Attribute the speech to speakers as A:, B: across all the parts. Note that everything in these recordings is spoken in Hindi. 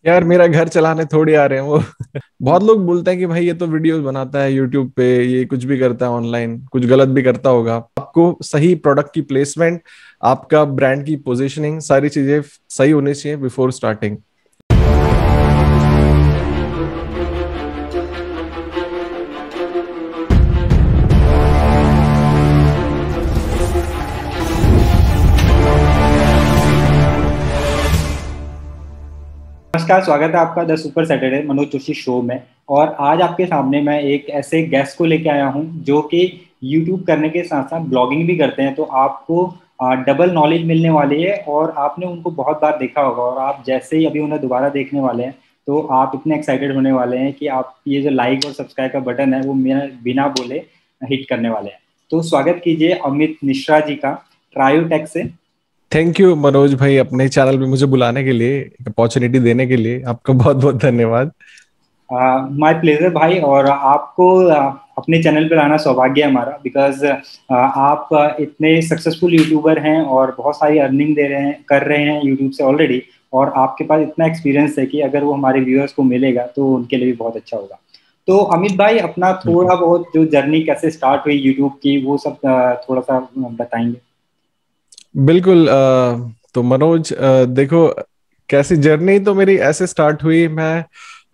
A: यार मेरा घर चलाने थोड़ी आ रहे हैं वो। बहुत लोग बोलते हैं कि भाई ये तो वीडियोस बनाता है यूट्यूब पे, ये कुछ भी करता है ऑनलाइन, कुछ गलत भी करता होगा। आपको सही प्रोडक्ट की प्लेसमेंट, आपका ब्रांड की पोजीशनिंग, सारी चीजें सही होनी चाहिए बिफोर स्टार्टिंग।
B: नमस्कार, स्वागत है आपका the super Saturday Manoj Joshi show में। और आज आपके सामने मैं एक ऐसे गेस्ट को लेके आया हूं जो कि यूट्यूब करने के साथ साथ ब्लॉगिंग भी करते हैं। तो आपको डबल नॉलेज मिलने वाली है और आपने उनको बहुत बार देखा होगा और आप जैसे ही अभी उन्हें दोबारा देखने वाले हैं तो आप इतने एक्साइटेड होने वाले हैं कि आप ये जो लाइक और सब्सक्राइब का बटन है वो मेरा बिना बोले हिट करने वाले हैं। तो स्वागत कीजिए अमित मिश्रा जी का ट्रायोटेक से।
A: थैंक यू मनोज भाई, अपने चैनल पे मुझे बुलाने के लिए, अपॉर्चुनिटी देने के लिए आपका बहुत बहुत धन्यवाद।
B: माय प्लेजर भाई। और आपको अपने चैनल पर आना सौभाग्य है हमारा, बिकॉज आप इतने सक्सेसफुल यूट्यूबर हैं और बहुत सारी अर्निंग दे रहे हैं, कर रहे हैं यूट्यूब से ऑलरेडी। और आपके पास इतना एक्सपीरियंस है कि अगर वो हमारे व्यूअर्स को मिलेगा तो उनके लिए भी बहुत अच्छा होगा। तो अमित भाई, अपना
A: बिल्कुल
B: थोड़ा बहुत जो जर्नी कैसे स्टार्ट हुई यूट्यूब की वो सब थोड़ा सा बताएंगे।
A: बिल्कुल। तो मनोज, देखो, कैसी जर्नी तो मेरी ऐसे स्टार्ट हुई। मैं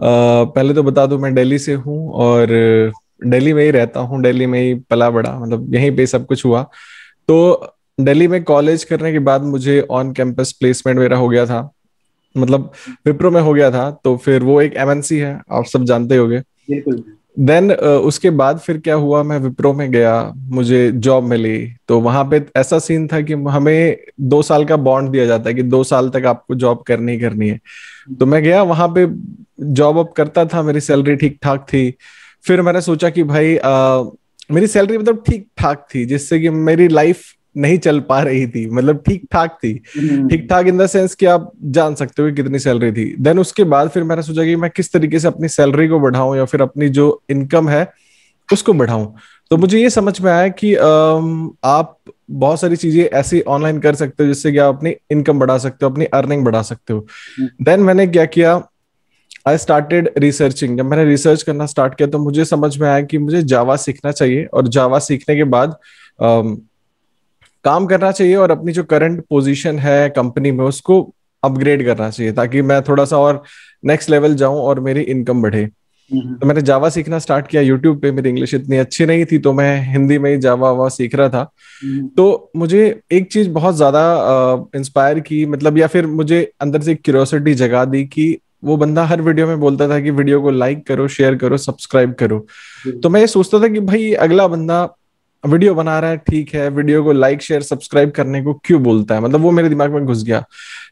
A: पहले तो बता दूं, मैं दिल्ली से हूँ और दिल्ली में ही रहता हूँ, दिल्ली में ही पला बड़ा, मतलब यहीं पे सब कुछ हुआ। तो दिल्ली में कॉलेज करने के बाद मुझे ऑन कैंपस प्लेसमेंट मेरा हो गया था, मतलब विप्रो में हो गया था। तो फिर वो एक एमएनसी है, आप सब जानते होंगे।
B: बिल्कुल।
A: देन उसके बाद फिर क्या हुआ, मैं विप्रो में गया, मुझे जॉब मिली। तो वहां पे ऐसा सीन था कि हमें 2 साल का बॉन्ड दिया जाता है कि 2 साल तक आपको जॉब करनी ही करनी है। तो मैं गया वहां पे, जॉब अब करता था, मेरी सैलरी ठीक ठाक थी। फिर मैंने सोचा कि भाई मेरी सैलरी मतलब ठीक ठाक थी, जिससे कि मेरी लाइफ नहीं चल पा रही थी, मतलब ठीक ठाक थी। ठीक
B: हम्म।
A: ठाक इन द सेंस कि आप जान सकते हो कि कितनी सैलरी थी। देन उसके बाद फिर मैंने सोचा कि मैं किस तरीके से अपनी सैलरी को बढ़ाऊं या फिर अपनी जो इनकम है उसको बढ़ाऊं। तो मुझे ये समझ में आया कि आप बहुत सारी चीजें ऐसी ऑनलाइन कर सकते हो जिससे कि आप अपनी इनकम बढ़ा सकते हो, अपनी अर्निंग बढ़ा सकते हो। देन मैंने क्या किया, आई स्टार्टेड रिसर्चिंग। जब मैंने रिसर्च करना स्टार्ट किया तो मुझे समझ में आया कि मुझे जावा सीखना चाहिए, और जावा सीखने के बाद काम करना चाहिए और अपनी जो करंट पोजीशन है कंपनी में उसको अपग्रेड करना चाहिए, ताकि मैं थोड़ा सा और नेक्स्ट लेवल जाऊं और मेरी इनकम बढ़े।
B: हम्म।
A: तो मैंने जावा सीखना स्टार्ट किया यूट्यूब पे। मेरी इंग्लिश इतनी अच्छी नहीं थी तो मैं हिंदी में ही जावा वावा सीख रहा था।
B: हम्म।
A: तो मुझे एक चीज बहुत ज्यादा इंस्पायर की, मतलब या फिर मुझे अंदर से क्यूरियोसिटी जगा दी कि वो बंदा हर वीडियो में बोलता था कि वीडियो को लाइक करो, शेयर करो, सब्सक्राइब करो। तो मैं ये सोचता था कि भाई अगला बंदा वीडियो बना रहा है, ठीक है, वीडियो को लाइक शेयर सब्सक्राइब करने को क्यों बोलता है, मतलब वो मेरे दिमाग में घुस गया।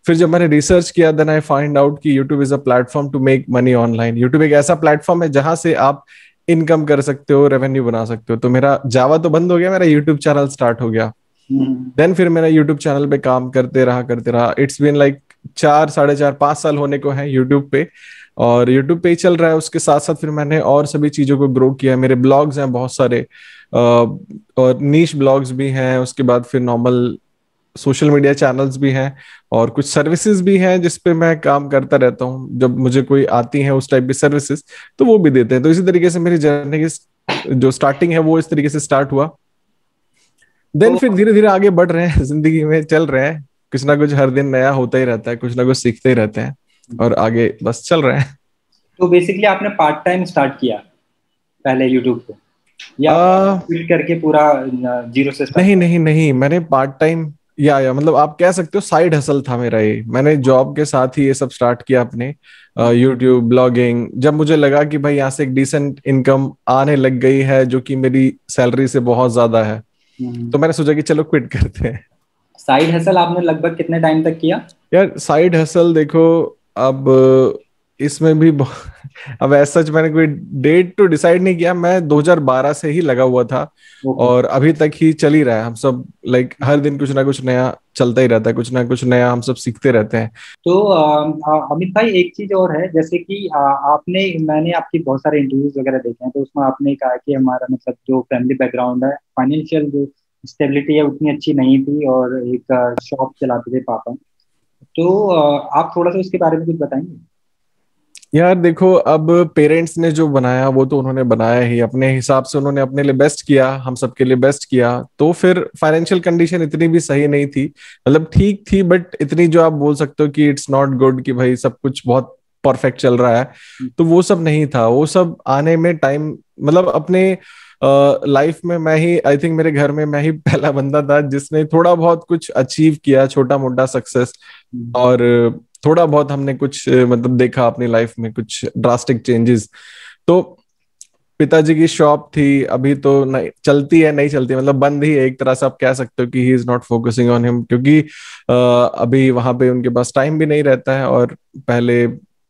A: फिर जब मैंने रिसर्च किया, देन आई फाइंड आउट कि YouTube is a platform to make money online. YouTube एक ऐसा प्लेटफॉर्म है जहां से आप इनकम कर सकते हो, रेवेन्यू बना सकते हो। तो मेरा जावा तो बंद हो गया, मेरा यूट्यूब चैनल स्टार्ट हो गया।
B: हम्म।
A: देन फिर मेरा यूट्यूब चैनल पे काम करते रहा। इट्स बीन लाइक 4 साढ़े 4 5 साल होने को है यूट्यूब पे, और यूट्यूब पे ही चल रहा है। उसके साथ साथ फिर मैंने और सभी चीजों को ग्रो किया। मेरे ब्लॉग्स हैं बहुत सारे, और नीश ब्लॉग्स भी हैं। उसके बाद फिर नॉर्मल सोशल मीडिया चैनल्स भी हैं, और कुछ सर्विसेज भी हैं जिसपे मैं काम करता रहता हूँ। जब मुझे कोई आती है उस टाइप की सर्विसेज तो वो भी देते हैं। तो इसी तरीके से मेरी जर्नी की जो स्टार्टिंग है वो इस तरीके से स्टार्ट हुआ। देन
B: तो
A: फिर धीरे धीरे आगे बढ़ रहे हैं, जिंदगी में चल रहे हैं। कुछ ना कुछ हर दिन नया होता ही रहता है, कुछ ना कुछ सीखते ही रहते हैं, और आगे बस चल रहे हैं।
B: तो बेसिकली आपने पार्ट टाइम स्टार्ट किया पहले यूट्यूब को, या
A: आ,
B: फिर करके पूरा जीरो से स्टार्ट
A: नहीं नहीं नहीं, मैंने पार्ट टाइम, या मतलब आप कह सकते हो साइड हसल था मेरा ये। मैंने जॉब के साथ ही ये सब स्टार्ट किया अपने,
B: किया?
A: YouTube blogging. जब मुझे लगा कि भाई यहाँ से एक डिसेंट इनकम आने लग गई है जो कि मेरी सैलरी से बहुत ज्यादा है, तो मैंने सोचा कि चलो क्विट करते हैं।
B: साइड हसल आपने लगभग कितने टाइम तक किया?
A: यार साइड हसल देखो, अब इसमें भी अब ऐसा सच मैंने कोई डेट तो डिसाइड नहीं किया। मैं 2012 से ही लगा हुआ था,
B: ओके।
A: और अभी तक ही चल ही रहा है। हम सब लाइक हर दिन कुछ ना कुछ नया चलता ही रहता है, कुछ ना कुछ नया हम सब सीखते रहते हैं।
B: तो अमित भाई, एक चीज और है, जैसे कि मैंने आपकी बहुत सारे इंटरव्यूज वगैरह देखे हैं, तो उसमें आपने कहा कि हमारा मतलब जो फैमिली बैकग्राउंड है, फाइनेंशियल जो स्टेबिलिटी है उतनी अच्छी नहीं थी, और एक शॉप चलाते थे पापा। तो आप थोड़ा सा उसके बारे में कुछ बताएंगे?
A: यार देखो, अब पेरेंट्स ने जो बनाया वो तो उन्होंने बनाया ही अपने हिसाब से, उन्होंने अपने लिए बेस्ट किया, हम सबके लिए बेस्ट किया। तो फिर फाइनेंशियल कंडीशन इतनी भी सही नहीं थी, मतलब ठीक थी, बट इतनी जो आप बोल सकते हो कि इट्स नॉट गुड कि भाई सब कुछ बहुत परफेक्ट चल रहा है, तो वो सब नहीं था। वो सब आने में टाइम, मतलब अपने लाइफ में मैं ही, आई थिंक मेरे घर में मैं ही पहला बंदा था जिसने थोड़ा बहुत कुछ अचीव किया, छोटा मोटा सक्सेस। और थोड़ा बहुत हमने कुछ मतलब देखा अपनी लाइफ में कुछ ड्रास्टिक चेंजेस। तो पिताजी की शॉप थी, अभी तो नहीं चलती है, नहीं चलती, मतलब बंद ही है एक तरह से, आप कह सकते हो कि he is not focusing on him, क्योंकि अभी वहां पे उनके पास टाइम भी नहीं रहता है। और पहले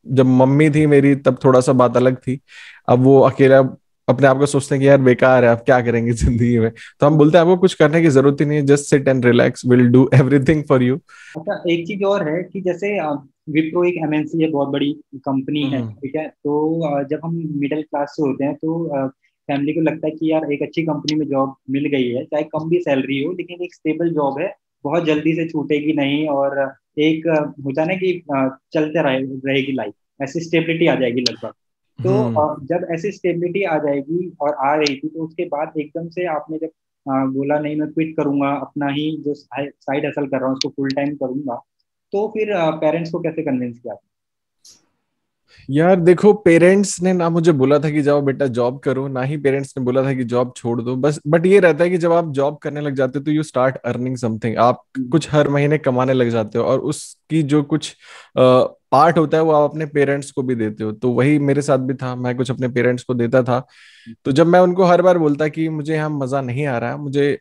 A: जब मम्मी थी मेरी तब थोड़ा सा बात अलग थी। अब वो अकेला अपने आप को सोचते हैं कि यार बेकार है, अब क्या करेंगे जिंदगी में। तो हम बोलते हैं आपको कुछ करने की जरूरत ही नहीं है, just sit and relax, will do everything for you.
B: अच्छा, एक चीज और है कि जैसे विप्रो एक एमएनसी है, बहुत बड़ी कंपनी है,
A: हम्म।
B: ठीक है। तो जब हम मिडिल क्लास से होते हैं तो फैमिली को लगता है कि यार एक अच्छी कंपनी में जॉब मिल गई है, चाहे कम भी सैलरी हो लेकिन एक स्टेबल जॉब है, बहुत जल्दी से छूटेगी नहीं, और एक होता है ना कि चलते रहेगी लाइफ, ऐसी स्टेबिलिटी आ जाएगी लगभग। तो
A: हम्म।
B: जब ऐसी स्टेबिलिटी आ जाएगी और आ रही थी, तो उसके बाद एकदम से आपने जब बोला नहीं मैं क्विट करूंगा, अपना ही जो साइड हसल कर रहा हूँ उसको फुल टाइम करूंगा, तो फिर पेरेंट्स को कैसे कन्विंस किया?
A: यार देखो, पेरेंट्स ने ना मुझे बोला था कि जाओ बेटा जॉब करो, ना ही पेरेंट्स ने बोला था कि जॉब छोड़ दो, बस। बट ये रहता है कि जब आप जॉब करने लग जाते हो तो यू स्टार्ट अर्निंग समथिंग, आप
B: हम्म,
A: कुछ हर महीने कमाने लग जाते हो, और उसकी जो कुछ पार्ट होता है वो आप अपने पेरेंट्स को भी देते हो। तो वही मेरे साथ भी था, मैं कुछ अपने पेरेंट्स को देता था। तो जब मैं उनको हर बार बोलता कि मुझे यहाँ मजा नहीं आ रहा, मुझे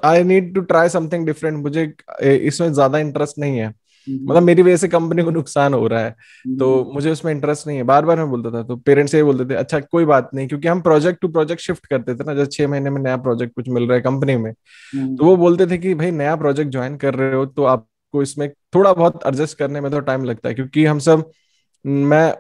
A: I need to try something different, मुझे इसमें ज्यादा इंटरेस्ट नहीं है, मतलब
B: हम्म,
A: मेरी वजह से कंपनी को नुकसान हो रहा है, तो
B: हम्म,
A: मुझे उसमें इंटरेस्ट नहीं है, बार बार मैं बोलता था। तो पेरेंट्स ये बोलते थे अच्छा कोई बात नहीं, क्योंकि हम प्रोजेक्ट टू प्रोजेक्ट शिफ्ट करते थे ना, जैसे 6 महीने में नया प्रोजेक्ट कुछ मिल रहा है कंपनी में, तो वो
B: हम्म,
A: बोलते थे कि भाई नया प्रोजेक्ट ज्वाइन कर रहे हो तो आपको इसमें थोड़ा बहुत एडजस्ट करने में तो टाइम लगता है, क्योंकि हम सब, मैं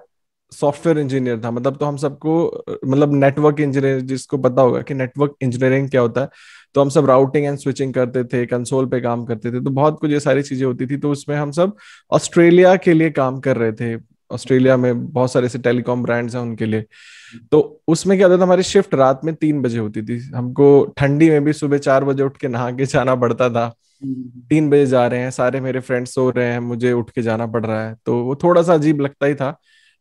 A: सॉफ्टवेयर इंजीनियर था, मतलब तो हम सबको मतलब नेटवर्क इंजीनियर, जिसको पता होगा कि नेटवर्क इंजीनियरिंग क्या होता है, तो हम सब राउटिंग एंड स्विचिंग करते थे, कंसोल पे काम करते थे, तो बहुत कुछ ये सारी चीजें होती थी। तो उसमें हम सब ऑस्ट्रेलिया के लिए काम कर रहे थे, ऑस्ट्रेलिया में बहुत सारे ऐसे टेलीकॉम ब्रांड्स हैं उनके लिए। तो उसमें क्या होता था, हमारी शिफ्ट रात में 3 बजे होती थी, हमको ठंडी में भी सुबह 4 बजे उठ के नहा के जाना पड़ता था।
B: हम्म,
A: 3 बजे जा रहे हैं, सारे मेरे फ्रेंड्स सो रहे हैं, मुझे उठ के जाना पड़ रहा है, तो वो थोड़ा सा अजीब लगता ही था।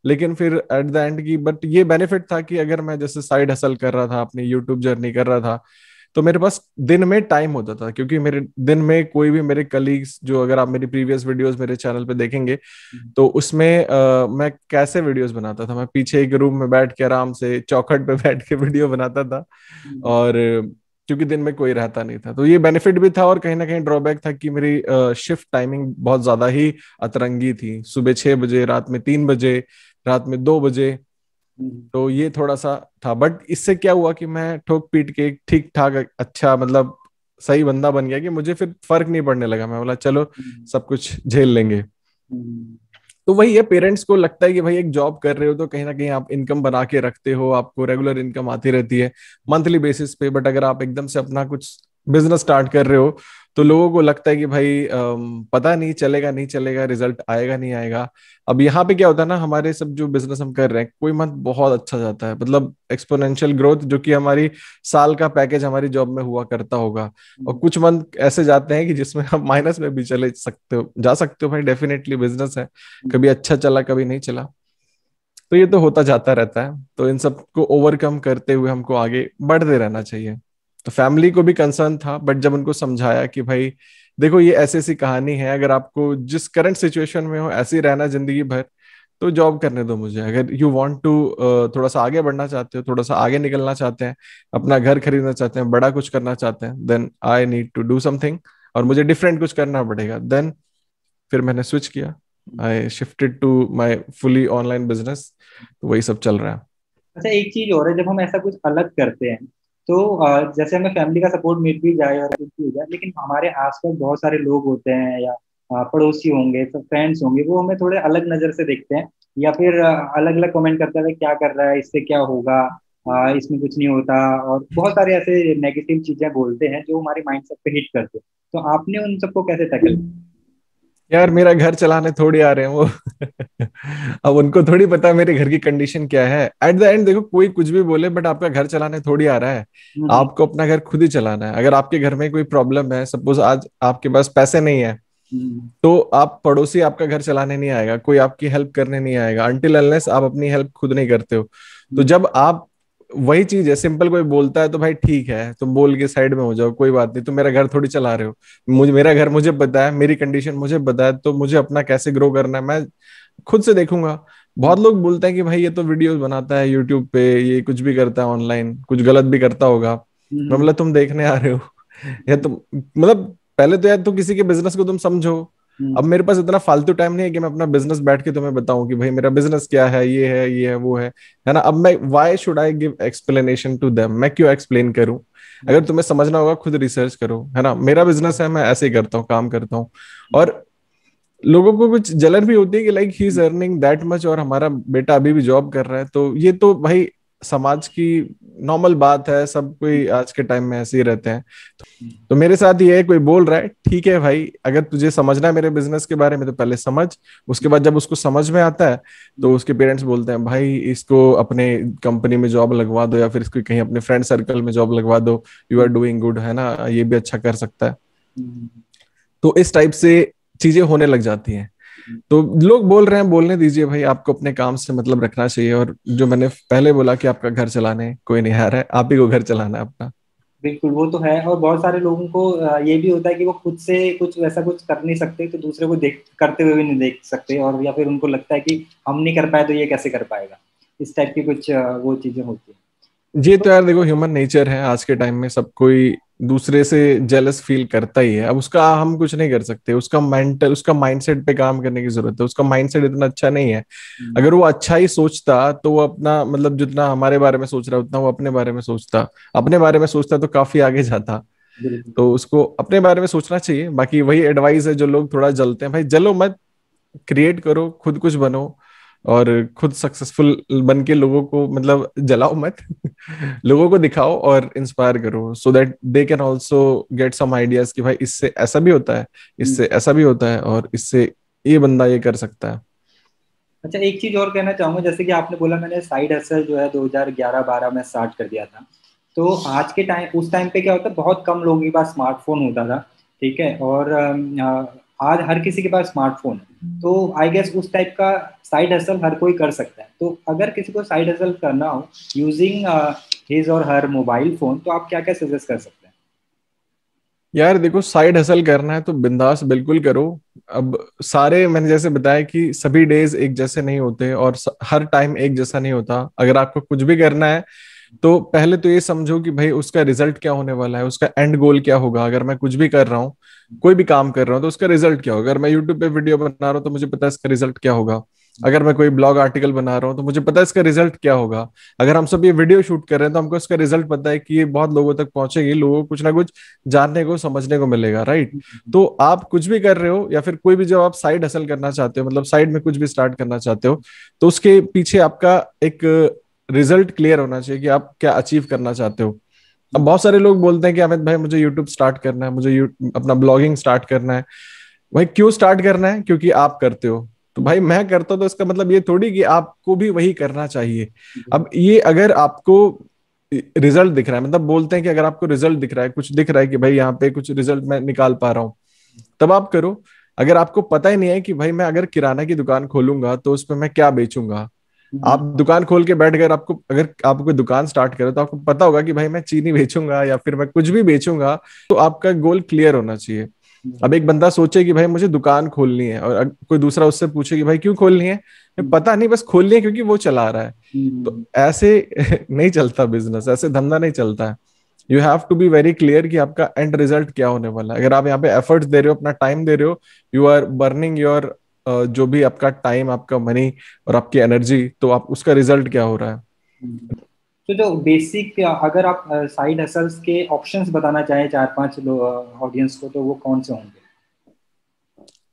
A: लेकिन फिर एट द एंड की, बट ये बेनिफिट था कि अगर मैं जैसे साइड हसल कर रहा था, अपनी यूट्यूब जर्नी कर रहा था, तो मेरे पास दिन में टाइम होता था, क्योंकि मेरे दिन में कोई भी मेरे कलीग्स, जो अगर आप मेरी प्रीवियस वीडियोस मेरे चैनल पे देखेंगे, तो उसमें मैं कैसे वीडियोस बनाता था, मैं पीछे एक रूम में बैठ के आराम से चौखट पे बैठ के वीडियो बनाता था।
B: हम्म,
A: और क्योंकि दिन में कोई रहता नहीं था, तो ये बेनिफिट भी था, और कहीं ना कहीं ड्रॉबैक था कि मेरी शिफ्ट टाइमिंग बहुत ज्यादा ही अतरंगी थी, सुबह 6 बजे, रात में 3 बजे, रात में 2 बजे।
B: हम्म,
A: तो ये थोड़ा सा था, बट इससे क्या हुआ कि मैं ठोक पीट के एक ठीक ठाक अच्छा, मतलब सही बंदा बन गया, कि मुझे फिर फर्क नहीं पड़ने लगा, मैं बोला चलो
B: हम्म,
A: सब कुछ झेल लेंगे।
B: हम्म,
A: तो वही है, पेरेंट्स को लगता है कि भाई एक जॉब कर रहे हो तो कहीं ना कहीं आप इनकम बना के रखते हो, आपको रेगुलर इनकम आती रहती है मंथली बेसिस पे, बट अगर आप एकदम से अपना कुछ बिजनेस स्टार्ट कर रहे हो, तो लोगों को लगता है कि भाई पता नहीं चलेगा नहीं चलेगा, रिजल्ट आएगा नहीं आएगा। अब यहाँ पे क्या होता है ना, हमारे सब जो बिजनेस हम कर रहे हैं, कोई मंथ बहुत अच्छा जाता है, मतलब एक्सपोनेंशियल ग्रोथ, जो कि हमारी साल का पैकेज हमारी जॉब में हुआ करता होगा। और
B: हम्म,
A: कुछ मंथ ऐसे जाते हैं कि जिसमें आप माइनस में भी चले सकते हो, जा सकते हो, भाई डेफिनेटली बिजनेस है, कभी अच्छा चला कभी नहीं चला, तो ये तो होता जाता रहता है। तो इन सब को ओवरकम करते हुए हमको आगे बढ़ते रहना चाहिए। तो फैमिली को भी कंसर्न था, बट जब उनको समझाया कि भाई देखो ये ऐसी ऐसी कहानी है, अगर आपको जिस करंट सिचुएशन में हो ऐसे ही रहना जिंदगी भर, तो जॉब करने दो मुझे। अगर यू वांट टू थोड़ा सा आगे बढ़ना चाहते हो, थोड़ा सा आगे निकलना चाहते हैं, अपना घर खरीदना चाहते हैं, बड़ा कुछ करना चाहते हैं, then I need to do something, और मुझे डिफरेंट कुछ करना पड़ेगा। देन फिर मैंने स्विच किया, I shifted to my fully online business, तो वही सब चल रहा है।
B: अच्छा, एक चीज और है, जब हम ऐसा कुछ अलग करते हैं तो जैसे हमें फैमिली का सपोर्ट मिल भी जाए और कुछ भी हो जाए, लेकिन हमारे आसपास बहुत सारे लोग होते हैं, या पड़ोसी होंगे, सब फ्रेंड्स होंगे, वो हमें थोड़े अलग नजर से देखते हैं, या फिर अलग अलग कमेंट करते हैं क्या कर रहा है, इससे क्या होगा, इसमें कुछ नहीं होता, और बहुत सारे ऐसे नेगेटिव चीजें बोलते हैं जो हमारे माइंडसेट पे हिट करते हैं। तो आपने उन सबको कैसे टैकल?
A: यार मेरा घर चलाने थोड़ी आ रहे हैं वो। अब उनको थोड़ी पता मेरे घर की कंडीशन क्या है। एट द एंड देखो, कोई कुछ भी बोले, बट आपका घर चलाने थोड़ी आ रहा है।
B: हम्म।
A: आपको अपना घर खुद ही चलाना है। अगर आपके घर में कोई प्रॉब्लम है, सपोज आज आपके पास पैसे नहीं है,
B: हम्म।
A: तो आप पड़ोसी आपका घर चलाने नहीं आएगा, कोई आपकी हेल्प करने नहीं आएगा, अनटिल अनलेस आप अपनी हेल्प खुद नहीं करते हो। तो
B: हम्म।
A: जब आप, वही चीज है, सिंपल कोई बोलता है तो भाई ठीक है, तुम बोल के साइड में हो जाओ, कोई बात नहीं, तुम मेरा घर थोड़ी चला रहे हो। मुझे मेरा घर मुझे पता है, मेरी कंडीशन मुझे पता है, तो मुझे अपना कैसे ग्रो करना है मैं खुद से देखूंगा। बहुत लोग बोलते हैं कि भाई ये तो वीडियोस बनाता है यूट्यूब पे, ये कुछ भी करता है ऑनलाइन, कुछ गलत भी करता होगा। मैं
B: हम्म।
A: बोला तुम देखने आ रहे हो? या तुम, मतलब पहले तो यार तुम किसी के बिजनेस को तुम समझो। अब
B: हम्म।
A: मेरे पास इतना फालतू टाइम नहीं है कि मैं अपना बिजनेस बैठ के तुम्हें बताऊं कि भाई मेरा बिजनेस क्या है, ये है, ये है, वो है ना। अब मैं, why should I give explanation to them, मैं क्यों एक्सप्लेन करूं? अगर तुम्हें समझना होगा खुद रिसर्च करो, है ना। मेरा बिजनेस है, मैं ऐसे ही करता हूँ, काम करता हूँ। और लोगों को कुछ जलन भी होती है कि like he is earning that much और हमारा बेटा अभी भी जॉब कर रहा है, तो ये तो भाई समाज की नॉर्मल बात है, सब कोई आज के टाइम में ऐसे ही रहते हैं। तो मेरे साथ ये है, कोई बोल रहा है ठीक है भाई, अगर तुझे समझना है मेरे बिजनेस के बारे में तो पहले समझ। उसके बाद जब उसको समझ में आता है, तो उसके पेरेंट्स बोलते हैं भाई इसको अपने कंपनी में जॉब लगवा दो, या फिर इसको कहीं अपने फ्रेंड सर्कल में जॉब लगवा दो, यू आर डूइंग गुड, है ना, ये भी अच्छा कर सकता है।
B: हम्म।
A: तो इस टाइप से चीजें होने लग जाती हैं। तो लोग बोल रहे हैं, बोलने दीजिए भाई, आपको अपने काम से मतलब रखना चाहिए। और जो मैंने पहले बोला कि आपका घर चलाने कोई नहीं आ रहा है, आप ही को घर चलाना है अपना।
B: बिल्कुल, वो तो है। और बहुत सारे लोगों को ये भी होता है कि वो खुद से कुछ वैसा कुछ कर नहीं सकते, तो दूसरे को देख करते हुए भी नहीं देख सकते, और या फिर उनको लगता है कि हम नहीं कर पाए तो ये कैसे कर पाएगा। इस टाइप की कुछ वो चीजें होती हैं।
A: ये तो यार देखो, ह्यूमन नेचर है, आज के टाइम में सब कोई दूसरे से जेलस फील करता ही है। अब उसका हम कुछ नहीं कर सकते, उसका मेंटल, उसका माइंडसेट पे काम करने की जरूरत है। उसका माइंडसेट इतना अच्छा नहीं है।
B: हम्म।
A: अगर वो अच्छा ही सोचता तो वो अपना, मतलब जितना हमारे बारे में सोच रहा है उतना वो अपने बारे में सोचता, अपने बारे में सोचता तो काफी आगे जाता।
B: बिल्कुल।
A: तो उसको अपने बारे में सोचना चाहिए। बाकी वही एडवाइस है, जो लोग थोड़ा जलते हैं, भाई जलो मत, क्रिएट करो, खुद कुछ बनो, और खुद सक्सेसफुल बन के लोगों को, मतलब जलाओ मत। लोगों को दिखाओ और इंस्पायर करो, so that they can also get some ideas कि भाई इससे ऐसा भी होता है,
B: हम्म।
A: इससे ऐसा भी होता है, और इससे ये बंदा ये कर सकता है।
B: अच्छा, एक चीज और कहना चाहूंगा, जैसे कि आपने बोला मैंने साइड हसल जो है 2011-12 में स्टार्ट कर दिया था। तो आज के टाइम, उस टाइम पे क्या होता है, बहुत कम लोगों के पास स्मार्टफोन होता था। ठीक है। और आज हर किसी के पास स्मार्टफोन है, तो आई गेस उस टाइप का साइड हसल हर कोई कर सकता है। तो अगर किसी को साइड हसल करना हो यूजिंग हिज और हर मोबाइल फोन, तो आप क्या क्या सजेस्ट कर सकते हैं?
A: यार देखो, साइड हसल करना है तो बिंदास बिल्कुल करो। अब सारे, मैंने जैसे बताया कि सभी डेज एक जैसे नहीं होते, और हर टाइम एक जैसा नहीं होता। अगर आपको कुछ भी करना है, तो पहले तो ये समझो कि भाई उसका रिजल्ट क्या होने वाला है, उसका एंड गोल क्या होगा। अगर मैं कुछ भी कर रहा हूँ, कोई भी काम कर रहा हूँ, तो उसका रिजल्ट क्या होगा। अगर मैं यूट्यूब पे वीडियो बना रहा हूँ तो मुझे पता है इसका रिजल्ट क्या होगा। अगर मैं कोई ब्लॉग आर्टिकल बना रहा हूँ तो मुझे पता है इसका रिजल्ट क्या होगा। अगर हम सब ये वीडियो शूट कर रहे हैं तो हमको इसका रिजल्ट पता है कि ये बहुत लोगों तक पहुंचेगी, लोगों को कुछ ना कुछ जानने को, समझने को मिलेगा, राइट। तो आप कुछ भी कर रहे हो, या फिर कोई भी, जब आप साइड हसल करना चाहते हो, मतलब साइड में कुछ भी स्टार्ट करना चाहते हो, तो उसके पीछे आपका एक रिजल्ट क्लियर होना चाहिए कि आप क्या अचीव करना चाहते हो। अब बहुत सारे लोग बोलते हैं कि अमित भाई मुझे यूट्यूब स्टार्ट करना है, मुझे अपना ब्लॉगिंग स्टार्ट करना है। भाई क्यों स्टार्ट करना है? क्योंकि आप करते हो। तो भाई मैं करता हूं तो इसका मतलब ये थोड़ी कि आपको भी वही करना चाहिए। अब ये, अगर आपको रिजल्ट दिख रहा है, मतलब बोलते हैं कि अगर आपको रिजल्ट दिख रहा है, कुछ दिख रहा है कि भाई यहाँ पे कुछ रिजल्ट मैं निकाल पा रहा हूँ, तब आप करो। अगर आपको पता ही नहीं है कि भाई मैं अगर किराना की दुकान खोलूंगा तो उसमें मैं क्या बेचूंगा, आप दुकान खोल के बैठ गए, आपको, अगर आप कोई दुकान स्टार्ट करो तो आपको पता होगा कि भाई मैं चीनी बेचूंगा या फिर मैं कुछ भी बेचूंगा। तो आपका गोल क्लियर होना चाहिए। अब एक बंदा सोचे कि भाई मुझे दुकान खोलनी है, और कोई दूसरा उससे पूछे कि भाई क्यों खोलनी है, पता नहीं, बस खोलनी है क्योंकि वो चला रहा है। तो ऐसे नहीं चलता बिजनेस, ऐसे धंधा नहीं चलता है। You have to be very clear कि आपका एंड रिजल्ट क्या होने वाला है। अगर आप यहाँ पे एफर्ट्स दे रहे हो, अपना टाइम दे रहे हो, यू आर बर्निंग योर, जो भी आपका टाइम, आपका मनी और आपकी एनर्जी, तो आप उसका रिजल्ट क्या हो रहा है।
B: तो जो बेसिक, अगर आप साइड हसल्स के ऑप्शंस बताना चाहें चार पांच ऑडियंस को, तो वो कौन से होंगे?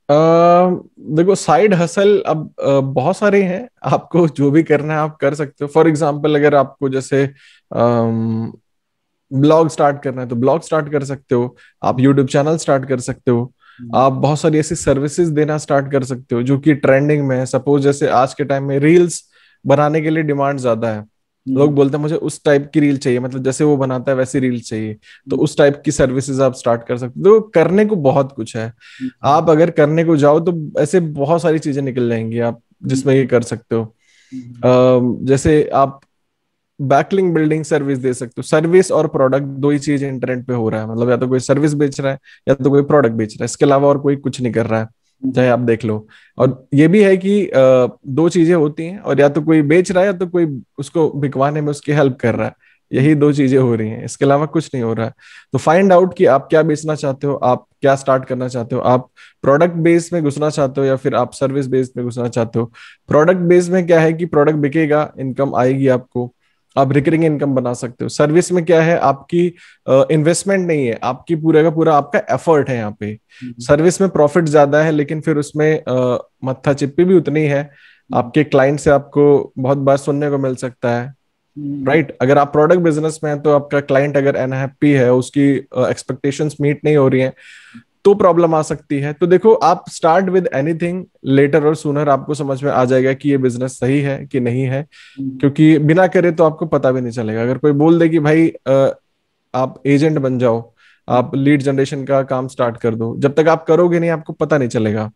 A: अ, देखो, साइड हसल अब बहुत सारे हैं, आपको जो भी करना है आप कर सकते हो। फॉर एग्जांपल, अगर आपको जैसे ब्लॉग स्टार्ट करना है तो ब्लॉग स्टार्ट कर सकते हो, आप यूट्यूब चैनल स्टार्ट कर सकते हो। आप बहुत सारी ऐसी सर्विसेज देना स्टार्ट कर सकते हो जो कि ट्रेंडिंग में है। सपोज जैसे आज के टाइम में रील्स बनाने के लिए डिमांड ज्यादा है। लोग बोलते हैं मुझे उस टाइप की रील चाहिए, मतलब जैसे वो बनाता है वैसी रील चाहिए। तो उस टाइप की सर्विसेज आप स्टार्ट कर सकते हो। तो करने को बहुत कुछ है। आप अगर करने को जाओ तो ऐसे बहुत सारी चीजें निकल जाएंगी आप जिसमें ये कर सकते हो। जैसे आप बैकलिंग बिल्डिंग सर्विस दे सकते हो। सर्विस और प्रोडक्ट दो ही चीज इंटरनेट पे हो रहा है, मतलब या तो कोई सर्विस बेच रहा है या तो कोई प्रोडक्ट बेच रहा है, इसके अलावा और कोई कुछ नहीं कर रहा है, चाहे आप देख लो। और ये भी है कि दो चीजें होती हैं, और या तो कोई बेच रहा है या तो कोई उसको बिकवाने में उसकी हेल्प कर रहा है। यही दो चीजें हो रही हैं, इसके अलावा कुछ नहीं हो रहा है। तो फाइंड आउट कि आप क्या बेचना चाहते हो, आप क्या स्टार्ट करना चाहते हो। आप प्रोडक्ट बेस में घुसना चाहते हो या फिर आप सर्विस बेस में घुसना चाहते हो। प्रोडक्ट बेस में क्या है कि प्रोडक्ट बिकेगा, इनकम आएगी आपको, आप रिकरिंग इनकम बना सकते हो। सर्विस में क्या है, आपकी इन्वेस्टमेंट नहीं है, आपकी पूरा का पूरा आपका एफर्ट है यहाँ पे। सर्विस में प्रॉफिट ज्यादा है लेकिन फिर उसमें मत्था चिप्पी भी उतनी है। आपके क्लाइंट से आपको बहुत बार सुनने को मिल सकता है, राइट। अगर आप प्रोडक्ट बिजनेस में हैं तो आपका क्लाइंट अगर अनहैप्पी है, उसकी एक्सपेक्टेशंस मीट नहीं हो रही हैं, तो प्रॉब्लम आ सकती है। तो देखो, आप स्टार्ट विद एनीथिंग, लेटर और सूनर आपको समझ में आ जाएगा कि ये बिजनेस सही है कि नहीं है। क्योंकि बिना करे तो आपको पता भी नहीं चलेगा। अगर कोई बोल दे कि भाई आप एजेंट बन जाओ, आप लीड जनरेशन का काम स्टार्ट कर दो, जब तक आप करोगे नहीं आपको पता नहीं चलेगा,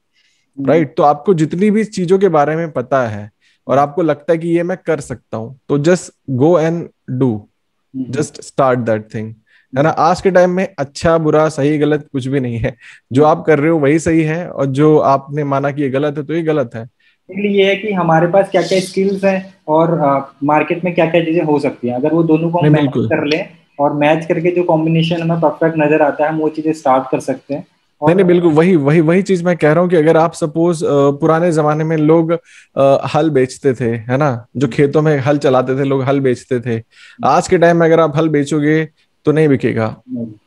A: राइट। तो आपको जितनी भी चीजों के बारे में पता है और आपको लगता है कि ये मैं कर सकता हूं, तो just go and do, just start that thing, है ना। आज के टाइम में अच्छा बुरा सही गलत कुछ भी नहीं है। जो आप कर रहे हो वही सही है, और जो आपने माना कि ये गलत है तो ये गलत है।
B: इसलिए ये है कि हमारे पास क्या क्या स्किल्स हैं और मार्केट में क्या क्या चीजें हो सकती हैं, अगर वो दोनों को हम
A: नहीं,
B: मैच
A: बिल्कुल
B: कर लें और मैच करके जो कॉम्बिनेशन हमें परफेक्ट नजर आता है हम वो चीजें स्टार्ट कर सकते हैं।
A: नहीं,
B: और
A: नहीं, बिल्कुल वही वही वही चीज मैं कह रहा हूँ कि अगर आप सपोज पुराने जमाने में लोग हल बेचते थे, है ना, जो खेतों में हल चलाते थे लोग हल बेचते थे। आज के टाइम में अगर आप हल बेचोगे तो नहीं बिकेगा।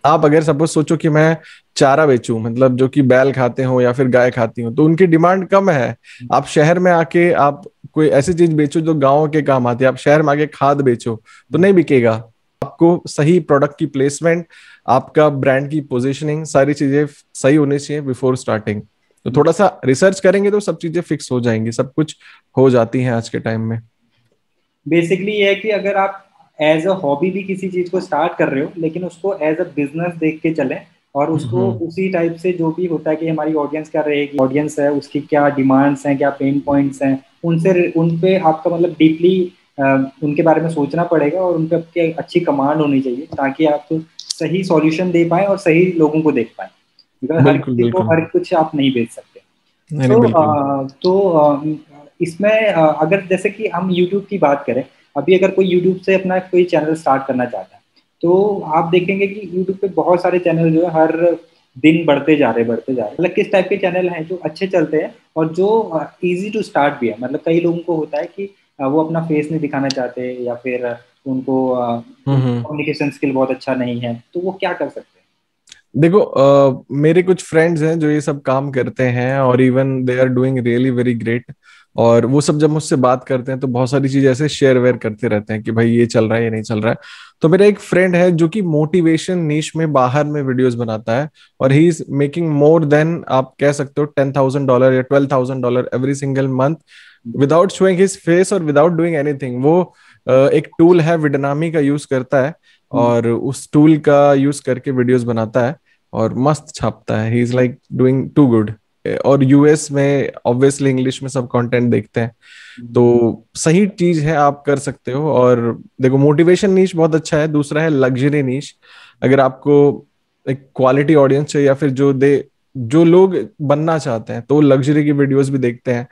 A: आप अगर सपोज सोचो कि मैं चारा बेचूं, मतलब जो कि बैल खाते हो या फिर गाय खाती हो, तो उनकी डिमांड कम है। आप शहर में आके आप कोई ऐसी चीज बेचो जो गाँव के काम आती है, आप शहर में आके खाद बेचो तो नहीं बिकेगा। आपको सही प्रोडक्ट की प्लेसमेंट, आपका ब्रांड की पोजीशनिंग, सारी चीजें सही होनी चाहिए बिफोर स्टार्टिंग। तो थोड़ा सा रिसर्च करेंगे तो सब चीजें फिक्स हो जाएंगी, सब कुछ हो जाती हैं आज के टाइम में।
B: बेसिकली ये है कि अगर आप एज अ हॉबी भी किसी चीज को स्टार्ट कर रहे हो लेकिन उसको एज अ बिजनेस देख के चलें, और उसको उसी टाइप से जो भी होता है कि हमारी ऑडियंस क्या रहेगी, ऑडियंस है उसकी क्या डिमांड्स हैं, क्या पेन पॉइंट्स हैं, उनसे उन पे आपका मतलब डीपली उनके बारे में सोचना पड़ेगा और उन पे आपकी अच्छी कमांड होनी चाहिए ताकि आप सही सॉल्यूशन दे पाए और सही लोगों को देख पाए, बिकॉज हर
A: बिल्कुल,
B: किसी को
A: बिल्कुल।
B: हर कुछ आप नहीं बेच सकते।
A: नहीं, नहीं,
B: तो
A: बिल्कुल।
B: इसमें अगर जैसे कि हम YouTube की बात करें, अभी अगर कोई YouTube से अपना कोई चैनल स्टार्ट करना चाहता है तो आप देखेंगे कि YouTube पे बहुत सारे चैनल जो है हर दिन बढ़ते जा रहे मतलब किस टाइप के चैनल हैं जो अच्छे चलते हैं और जो इजी टू स्टार्ट भी है। मतलब कई लोगों को होता है कि वो अपना फेस नहीं दिखाना चाहते या फिर उनको
A: हम्म।
B: कम्युनिकेशन स्किल बहुत अच्छा नहीं है, तो वो क्या कर सकते
A: देखो, मेरे कुछ फ्रेंड्स हैं जो ये सब काम करते हैं, और even they are doing really very great. और वो सब जब मुझसे बात करते हैं तो बहुत सारी चीजें ऐसे शेयर वेयर करते रहते हैं कि भाई ये चल रहा है, ये नहीं चल रहा है। तो मेरा एक फ्रेंड है जो कि मोटिवेशन नीश में बाहर में वीडियोस बनाता है, और he is making more than, आप कह सकते हो, $10,000 या $12,000 every single month, without showing his face और विदाउट डूइंग एनीथिंग। वो एक टूल है विडनामी का, यूज करता है,
B: हैं?
A: और उस टूल का यूज करके वीडियोस बनाता है और मस्त छापता है। He is like doing too good. और यूएस में ऑब्वियसली इंग्लिश में सब कंटेंट देखते हैं, तो सही चीज है, आप कर सकते हो। और देखो, मोटिवेशन नीश बहुत अच्छा है। दूसरा है लग्जरी नीश। अगर आपको एक क्वालिटी ऑडियंस चाहिए या फिर जो लोग बनना चाहते हैं तो लग्जरी की वीडियोस भी देखते हैं,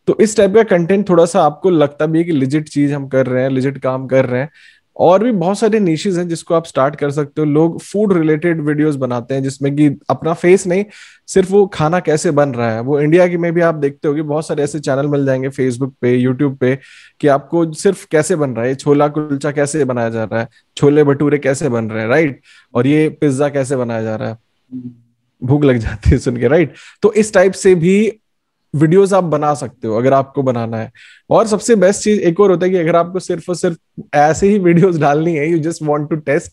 A: तो इस टाइप का कंटेंट थोड़ा सा आपको लगता भी है कि लिजिट चीज हम कर रहे हैं, लिजिट काम कर रहे हैं। और भी बहुत सारे निशेस हैं जिसको आप स्टार्ट कर सकते हो। लोग फूड रिलेटेड वीडियोस बनाते हैं जिसमें कि अपना फेस नहीं, सिर्फ वो खाना कैसे बन रहा है। वो इंडिया की में भी आप देखते होगे, बहुत सारे ऐसे चैनल मिल जाएंगे फेसबुक पे, यूट्यूब पे, कि आपको सिर्फ कैसे बन रहा है, ये छोला कुलचा कैसे बनाया जा रहा है, छोले भटूरे कैसे बन रहे हैं, राइट, और ये पिज्जा कैसे बनाया जा रहा है। भूख लग जाती है सुन के, राइट। तो इस टाइप से भी वीडियोस आप बना सकते हो अगर आपको बनाना है। और सबसे बेस्ट चीज एक और होता है कि अगर आपको सिर्फ और सिर्फ ऐसे ही वीडियोस डालनी है, you just want to test,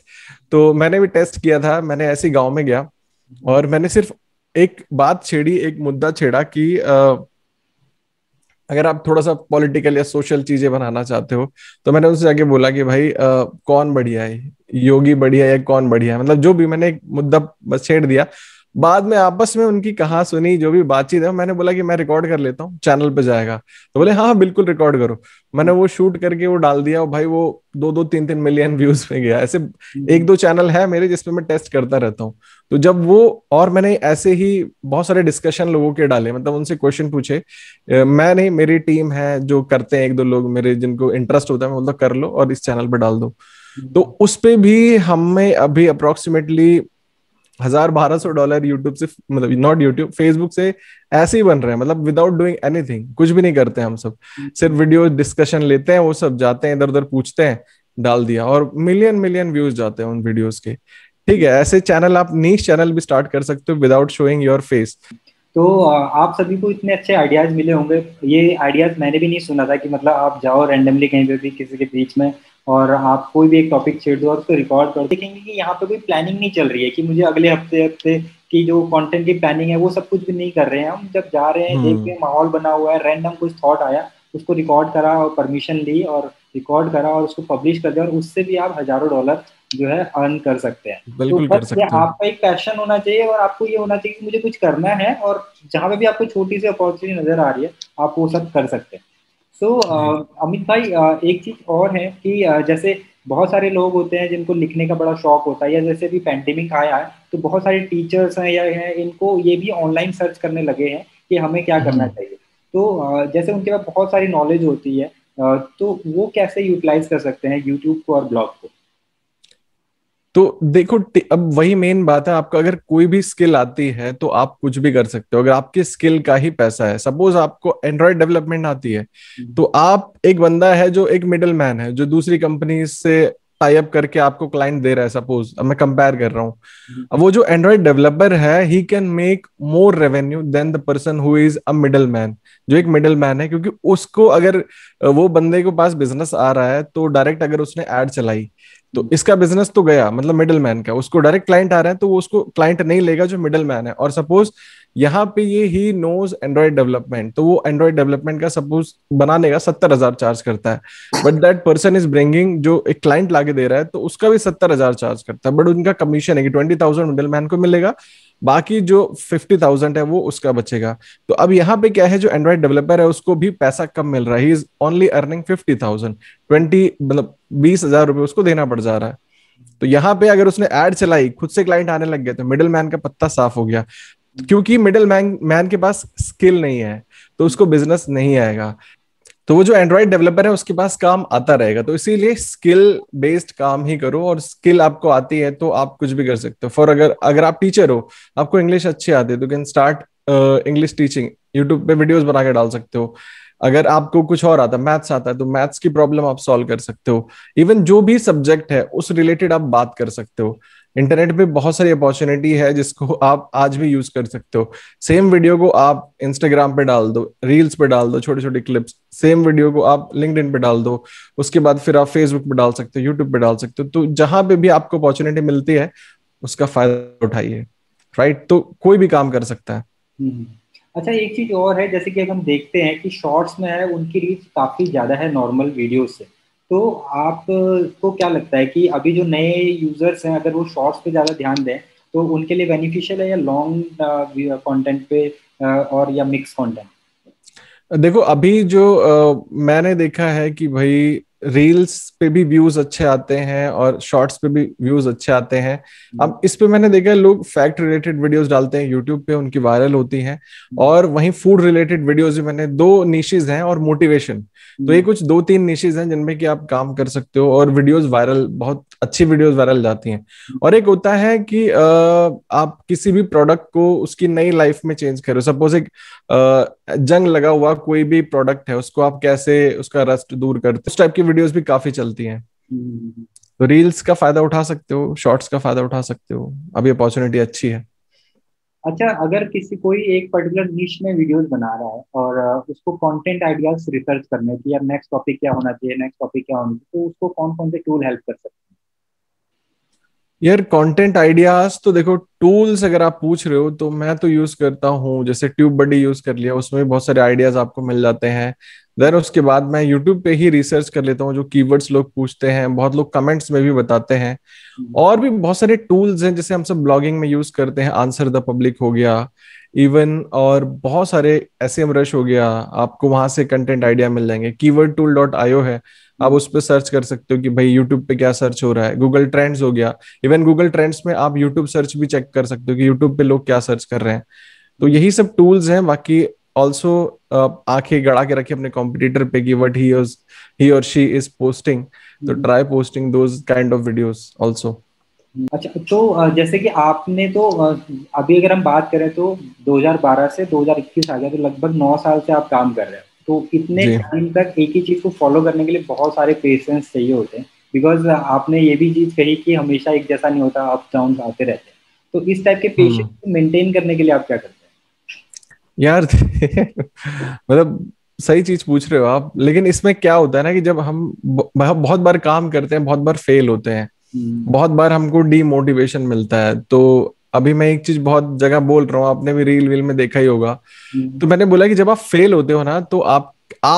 A: तो मैंने भी टेस्ट किया था। मैंने ऐसे गांव में गया और मैंने सिर्फ एक बात छेड़ी, एक मुद्दा छेड़ा कि अगर आप थोड़ा सा पॉलिटिकल या सोशल चीजें बनाना चाहते हो, तो मैंने उनसे जाके बोला कि भाई कौन बढ़िया है, योगी बढ़िया है या कौन बढ़िया है, मतलब जो भी मैंने एक मुद्दा बस छेड़ दिया। बाद में आपस में उनकी कहा सुनी जो भी बातचीत है, मैंने बोला कि मैं रिकॉर्ड कर लेता हूँ, चैनल पे जाएगा। तो बोले हाँ हाँ बिल्कुल रिकॉर्ड करो। मैंने वो शूट करके वो डाल दिया, और भाई वो 2-2 3-3 मिलियन व्यूज में गया। ऐसे एक दो चैनल है मेरे जिसपे मैं टेस्ट करता रहता हूँ। तो जब वो, और मैंने ऐसे ही बहुत सारे डिस्कशन लोगों के डाले, मतलब उनसे क्वेश्चन पूछे। मैं नहीं, मेरी टीम है जो करते हैं, एक दो लोग मेरे जिनको इंटरेस्ट होता है, मैं बोलता कर लो और इस चैनल पे डाल दो। तो उस पे भी हमें अभी अप्रोक्सीमेटली 1,000-1,200 यूट्यूब से, मतलब नॉट यूट्यूब, फेसबुक से ऐसे ही बन रहे हैं, मतलब विदाउट डूइंग एनीथिंग, कुछ भी नहीं करते हैं हम सब। सिर्फ वीडियो डिस्कशन लेते हैं, वो सब जाते हैं इधर उधर पूछते हैं, डाल दिया, और मिलियन मिलियन व्यूज जाते हैं उन वीडियोस के। ठीक है, ऐसे चैनल, आप नीश चैनल भी स्टार्ट कर सकते हो विदाउट शोइंग योर फेस।
B: तो आप सभी को इतने अच्छे आइडियाज मिले होंगे। ये आइडियाज मैंने भी नहीं सुना था कि मतलब आप जाओ रैंडमली कहीं पे भी किसी के बीच में और आप कोई भी एक टॉपिक छेड़ दो और उसको रिकॉर्ड कर दो। देखेंगे कि यहाँ पे कोई प्लानिंग नहीं चल रही है कि मुझे अगले हफ्ते हफ्ते की जो कंटेंट की प्लानिंग है वो सब कुछ भी नहीं कर रहे हैं। हम जब जा रहे हैं देख रहे हैं माहौल बना हुआ है, रैंडम कुछ थॉट आया, उसको रिकॉर्ड करा और परमिशन ली और रिकॉर्ड करा और उसको पब्लिश कर दिया, और उससे भी आप हजारों डॉलर जो है अर्न कर सकते हैं। तो
A: बिल्कुल कर
B: बस ये
A: सकते हो।
B: आपका एक पैशन होना चाहिए और आपको ये होना चाहिए कि मुझे कुछ करना है, और जहां पे भी आपको छोटी सी अपॉर्चुनिटी नजर आ रही है आप वो सब कर सकते हैं। सो
A: जी।
B: अमित भाई, एक चीज और है कि जैसे बहुत सारे लोग होते हैं जिनको लिखने का बड़ा शौक होता है, या जैसे भी पेंडेमिक आया है तो बहुत सारे टीचर्स हैं या हैं इनको ये भी ऑनलाइन सर्च करने लगे हैं कि हमें क्या करना
A: हम्म।
B: चाहिए। तो जैसे उनके पास बहुत सारी नॉलेज होती है, तो वो कैसे यूटिलाइज कर सकते हैं यूट्यूब को और ब्लॉग को।
A: तो देखो, अब वही मेन बात है, आपको अगर कोई भी स्किल आती है तो आप कुछ भी कर सकते हो, अगर आपकी स्किल का ही पैसा है। सपोज आपको एंड्रॉयड डेवलपमेंट आती है, तो आप, एक बंदा है जो एक मिडिल मैन है, जो दूसरी कंपनी से टाई अप करके आपको क्लाइंट दे रहा है, सपोज अब मैं कंपेयर कर रहा हूँ। अब वो जो एंड्रॉयड डेवलपर है, he can make more revenue than the person who is a middle man, जो एक मिडिल मैन है, क्योंकि उसको अगर वो बंदे के पास बिजनेस आ रहा है तो डायरेक्ट अगर उसने एड चलाई, तो इसका बिजनेस तो गया, मतलब मिडिल मैन का, उसको डायरेक्ट क्लाइंट आ रहा है तो वो उसको क्लाइंट नहीं लेगा जो मिडिल मैन है। और सपोज यहाँ पे ये ही नोज एंड्रॉयड डेवलपमेंट, तो वो एंड्रॉयड डेवलपमेंट का सपोज बनाने का 70,000 चार्ज करता है, but that person is bringing, जो एक क्लाइंट लाके दे रहा है तो उसका भी 70,000 चार्ज करता है, बट उनका कमीशन है कि 20,000 मिडिल मैन को मिलेगा, बाकी जो 50,000 है वो उसका बचेगा। तो अब यहाँ पे क्या है, जो एंड्रॉयड डेवलपर है उसको भी पैसा कम मिल रहा है, ही इज ओनली अर्निंग 50,000, 20 मतलब 20,000 रुपए उसको देना पड़ जा रहा है। तो यहाँ पे अगर उसने ऐड चलाई, खुद से क्लाइंट आने लग गए, तो मिडिल मैन का पत्ता साफ हो गया, क्योंकि मिडिल मैन मैन के पास स्किल नहीं है तो उसको बिजनेस नहीं आएगा। तो वो जो एंड्रॉयड डेवलपर है उसके पास काम आता रहेगा, तो इसीलिए स्किल बेस्ड काम ही करो, और स्किल आपको आती है तो आप कुछ भी कर सकते हो। फॉर अगर अगर आप टीचर हो, आपको इंग्लिश अच्छी आती है, तो can start English teaching, YouTube पे वीडियोस बना के डाल सकते हो। अगर आपको कुछ और आता है, मैथ्स आता है, तो मैथ्स की प्रॉब्लम आप सॉल्व कर सकते हो। इवन जो भी सब्जेक्ट है उस रिलेटेड आप बात कर सकते हो। इंटरनेट पे बहुत सारी अपॉर्चुनिटी है जिसको आप आज भी यूज कर सकते हो। सेम वीडियो को आप इंस्टाग्राम पे डाल दो, रील्स पे डाल दो, छोटे छोटे क्लिप्स, सेम वीडियो को आप लिंक्डइन पे डाल दो, उसके बाद फिर आप फेसबुक पे डाल सकते हो, यूट्यूब पे डाल सकते हो। तो जहां पे भी आपको अपॉर्चुनिटी मिलती है उसका फायदा उठाइए। राइट, तो कोई भी काम कर सकता है।
B: हम्म। अच्छा, एक चीज और है, जैसे कि हम देखते हैं कि शॉर्ट्स में है उनकी रीच काफी ज्यादा है नॉर्मल वीडियो से। तो आप को क्या लगता है कि अभी जो नए यूजर्स हैं अगर वो शॉर्ट्स पे ज्यादा ध्यान दें तो उनके लिए बेनिफिशियल है, या लॉन्ग कंटेंट पे और या मिक्स कंटेंट।
A: देखो अभी जो मैंने देखा है कि भाई रील्स पे भी व्यूज अच्छे आते हैं और शॉर्ट्स पे भी व्यूज अच्छे आते हैं। अब इस पे मैंने देखा है लोग फैक्ट रिलेटेड वीडियोस डालते हैं यूट्यूब पे, उनकी वायरल होती हैं। और वहीं फूड रिलेटेड वीडियोस भी, मैंने दो निशेज हैं, और मोटिवेशन, तो ये कुछ 2-3 निशेज हैं जिनमें कि आप काम कर सकते हो, और वीडियोस वायरल, बहुत अच्छी वीडियोस वायरल जाती हैं। और एक होता है कि आप किसी भी प्रोडक्ट को उसकी नई लाइफ में चेंज करो। सपोज एक जंग लगा हुआ कोई भी प्रोडक्ट है, उसको आप कैसे उसका रस्ट दूर करते हो, उस टाइप की वीडियोस भी काफी चलती हैं। तो रील्स का फायदा उठा सकते हो, शॉर्ट्स का फायदा उठा सकते हो, अभी अपॉर्चुनिटी अच्छी है।
B: अच्छा, अगर किसी कोई एक पर्टिकुलर निश में वीडियोस बना रहा है और उसको कंटेंट आइडियाज रिसर्च करने की, यार नेक्स्ट टॉपिक क्या होना चाहिए, नेक्स्ट टॉपिक क्या होना चाहिए, तो उसको कौन कौन से टूल हेल्प कर सकते
A: यार कंटेंट आइडियाज तो देखो, टूल्स अगर आप पूछ रहे हो तो मैं तो यूज करता हूँ, जैसे ट्यूब बडी यूज कर लिया, उसमें भी बहुत सारे आइडियाज आपको मिल जाते हैं। देन उसके बाद मैं यूट्यूब पे ही रिसर्च कर लेता हूँ, जो कीवर्ड्स लोग पूछते हैं, बहुत लोग कमेंट्स में भी बताते हैं। और भी बहुत सारे टूल्स हैं जैसे हम सब ब्लॉगिंग में यूज करते हैं, आंसर द पब्लिक हो गया इवन, और बहुत सारे एसईएम रश हो गया, आपको वहां से कंटेंट आइडिया मिल जाएंगे। कीवर्ड टूल डॉट आईओ है, आप उस पर सर्च कर सकते हो कि भाई यूट्यूब पे क्या सर्च हो रहा है। गूगल ट्रेंड्स हो गया, इवन गूगल ट्रेंड्स में आप यूट्यूब सर्च भी चेक कर सकते हो कि यूट्यूब पे लोग क्या सर्च कर रहे हैं। तो यही सब टूल्स हैं। बाकी ऑल्सो आंखें गड़ा के रखिए अपने कॉम्पिटिटर पे कि वट ही और शी इज पोस्टिंग, तो try posting those kind of videos also.
B: अच्छा, तो जैसे कि आपने तो अभी अगर हम बात करें तो 2012 से 2021 आ गया, तो लगभग 9 साल से आप काम कर रहे हो। तो इतने
A: जी
B: टाइम तक एक ही चीज को फॉलो करने के लिए बहुत सारे पेशेंस चाहिए होते हैं, बिकॉज आपने ये भी चीज कही कि हमेशा एक जैसा नहीं होता, अप डाउन आते रहते हैं। तो इस टाइप के पेशेंस
A: हम्म।
B: को मेंटेन करने के लिए आप क्या करते
A: यार मतलब सही चीज पूछ रहे हो आप, लेकिन इसमें क्या होता है ना कि जब हम बहुत बार काम करते हैं, बहुत बार फेल होते हैं,
B: हैं?
A: बहुत बार हमको डीमोटिवेशन मिलता है। तो अभी मैं एक चीज बहुत जगह बोल रहा हूँ, आपने भी रील वील में देखा ही होगा।
B: हम्म,
A: तो मैंने बोला कि जब आप फेल होते हो ना, तो आप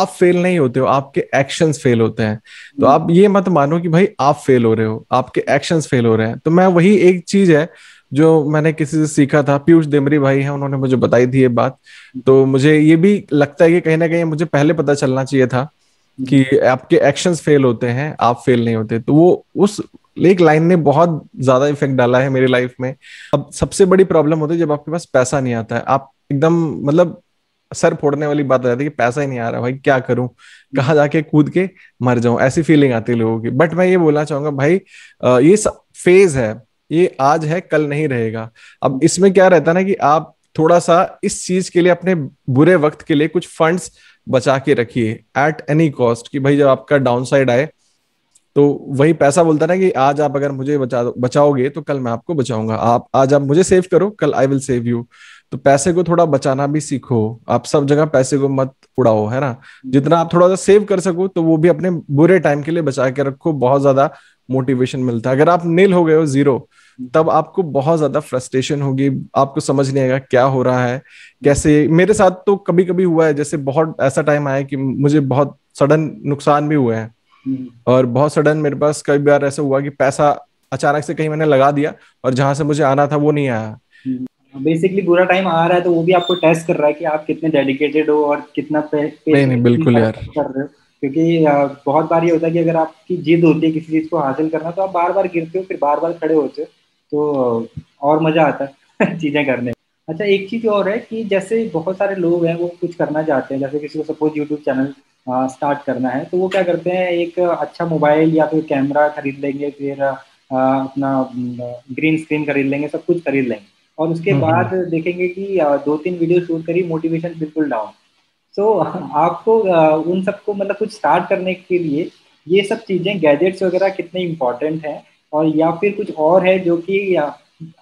A: फेल नहीं होते हो, आपके एक्शंस फेल होते हैं। तो
B: हम्म,
A: आप ये मत मानो कि भाई आप फेल हो रहे हो, आपके एक्शंस फेल हो रहे हैं। तो मैं वही एक चीज है जो मैंने किसी से सीखा था, पीयूष देमरी भाई हैं, उन्होंने मुझे बताई थी ये बात। तो मुझे ये भी लगता है कि कहीं ना कहीं मुझे पहले पता चलना चाहिए था
B: हम्म,
A: कि आपके एक्शंस फेल होते हैं, आप फेल नहीं होते। तो वो उस एक लाइन ने बहुत ज्यादा इफेक्ट डाला है मेरी लाइफ में। अब सबसे बड़ी प्रॉब्लम होती है जब आपके पास पैसा नहीं आता है, आप एकदम मतलब सर फोड़ने वाली बात हो जाती है कि पैसा ही नहीं आ रहा, भाई क्या करूं,
B: हम्म,
A: कहाँ जाके कूद के मर जाऊं, ऐसी फीलिंग आती है लोगों की। बट मैं ये बोलना चाहूंगा भाई, ये फेज है, ये आज है कल नहीं रहेगा। अब इसमें क्या रहता है ना कि आप थोड़ा सा इस चीज के लिए अपने बुरे वक्त के लिए कुछ फंड्स बचा के रखिए एट एनी कॉस्ट, कि भाई जब आपका डाउन साइड आए, तो वही पैसा बोलता है ना कि आज आप अगर मुझे बचाओगे तो कल मैं आपको बचाऊंगा, आप आज आप मुझे सेव करो, कल आई विल सेव यू। तो पैसे को थोड़ा बचाना भी सीखो, आप सब जगह पैसे को मत उड़ाओ, है ना। जितना आप थोड़ा सा सेव कर सको तो वो भी अपने बुरे टाइम के लिए बचा के रखो, बहुत ज्यादा मोटिवेशन मिलता है। अगर आप नील हो गए हो, जीरो, तब आपको बहुत ज्यादा फ्रस्ट्रेशन होगी, आपको समझ नहीं आएगा क्या हो रहा है कैसे। मेरे साथ तो कभी कभी हुआ है, जैसे बहुत ऐसा टाइम आया कि मुझे बहुत सडन नुकसान भी हुए हैं,
B: हम्म,
A: और बहुत सडन मेरे पास कई बार ऐसा हुआ कि पैसा अचानक से कहीं मैंने लगा दिया और जहां से मुझे आना था वो नहीं आया।
B: बेसिकली बुरा टाइम आ रहा है तो वो भी आपको टेस्ट कर रहा है कि आप कितने डेडिकेटेड हो और कितना
A: नहीं नहीं,
B: पेशेंसली
A: बिल्कुल यार।
B: कर रहे हो। क्योंकि बहुत बार ये होता है कि अगर आपकी जिद होती है किसी चीज को हासिल करना, तो आप बार बार गिरते हो फिर बार बार खड़े होते हो, तो और मजा आता है चीजें करने में। अच्छा, एक चीज और है कि जैसे बहुत सारे लोग हैं वो कुछ करना चाहते हैं, जैसे किसी को सपोज यूट्यूब चैनल स्टार्ट करना है, तो वो क्या करते हैं, एक अच्छा मोबाइल या फिर कैमरा खरीद लेंगे, फिर अपना ग्रीन स्क्रीन खरीद लेंगे, सब कुछ खरीद लेंगे, और उसके बाद
A: हम्म।
B: देखेंगे कि 2-3 वीडियो शूट करी, मोटिवेशन बिल्कुल डाउन। सो आपको उन सबको मतलब कुछ स्टार्ट करने के लिए ये सब चीजें, गैजेट्स वगैरह कितने इम्पोर्टेंट हैं, और या फिर कुछ और है जो कि